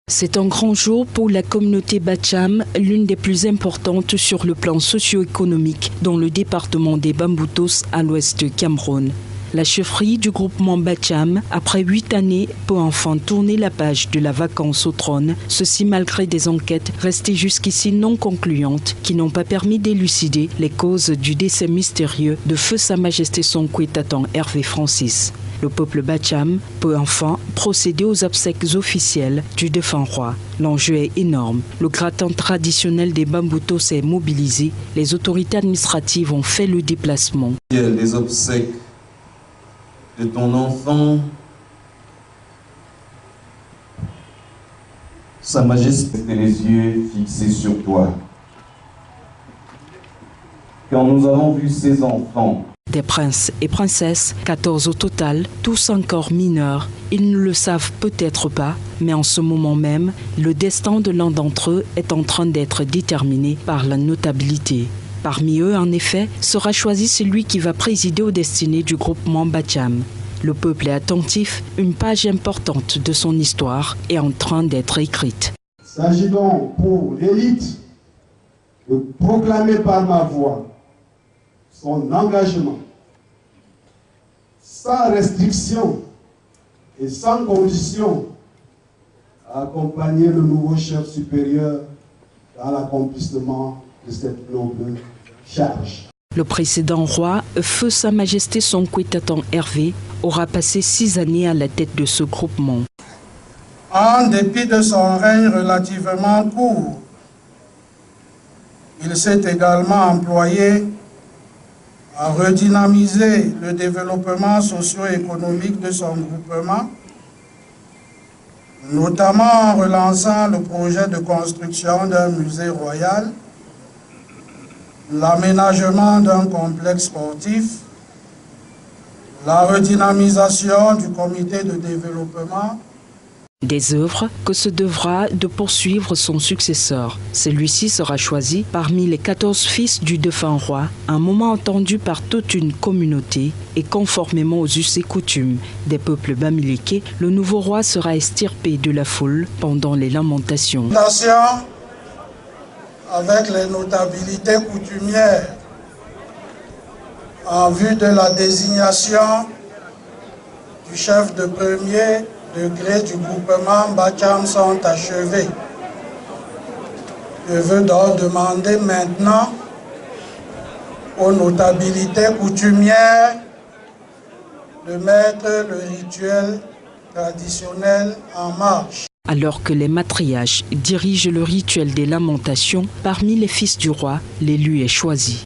C'est un grand jour pour la communauté Bacham, l'une des plus importantes sur le plan socio-économique dans le département des Bamboutos à l'ouest du Cameroun. La chefferie du groupement Bacham, après 8 années, peut enfin tourner la page de la vacance au trône, ceci malgré des enquêtes restées jusqu'ici non concluantes qui n'ont pas permis d'élucider les causes du décès mystérieux de feu Sa Majesté Sonkwe Tatan Hervé Francis. Le peuple Bacham peut enfin procéder aux obsèques officielles du défunt roi. L'enjeu est énorme. Le gratin traditionnel des Bamboutos est mobilisé. Les autorités administratives ont fait le déplacement. Les obsèques de ton enfant, Sa Majesté, les yeux fixés sur toi. Quand nous avons vu ces enfants, des princes et princesses, 14 au total, tous encore mineurs. Ils ne le savent peut-être pas, mais en ce moment même, le destin de l'un d'entre eux est en train d'être déterminé par la notabilité. Parmi eux, en effet, sera choisi celui qui va présider aux destinées du groupement Bacham. Le peuple est attentif, une page importante de son histoire est en train d'être écrite. Il s'agit donc pour l'élite de proclamer par ma voix son engagement, sans restriction et sans condition, à accompagner le nouveau chef supérieur dans l'accomplissement de cette noble charge. Le précédent roi, feu Sa Majesté Sonkwe Tatan Hervé, aura passé 6 années à la tête de ce groupement. En dépit de son règne relativement court, il s'est également employé à redynamiser le développement socio-économique de son groupement, notamment en relançant le projet de construction d'un musée royal, l'aménagement d'un complexe sportif, la redynamisation du comité de développement. Des œuvres que se devra de poursuivre son successeur. Celui-ci sera choisi parmi les 14 fils du défunt roi, un moment attendu par toute une communauté et conformément aux us et coutumes des peuples bamileke, le nouveau roi sera extirpé de la foule pendant les lamentations. Avec les notabilités coutumières en vue de la désignation du chef de premier degré du groupement Bacham sont achevés. Je veux donc demander maintenant aux notabilités coutumières de mettre le rituel traditionnel en marche. Alors que les matriarches dirigent le rituel des lamentations, parmi les fils du roi, l'élu est choisi.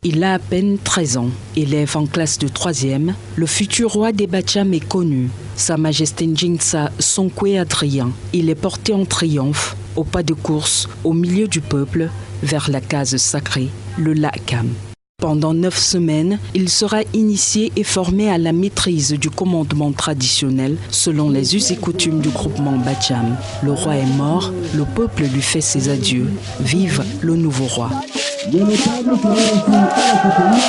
Il a à peine 13 ans. Élève en classe de 3e, le futur roi des Bacham est connu. Sa Majesté Njinsa Sonkwe Adrien. Il est porté en triomphe, au pas de course, au milieu du peuple, vers la case sacrée, le Lakam. Pendant 9 semaines, il sera initié et formé à la maîtrise du commandement traditionnel selon les us et coutumes du groupement Bacham. Le roi est mort, le peuple lui fait ses adieux. Vive le nouveau roi.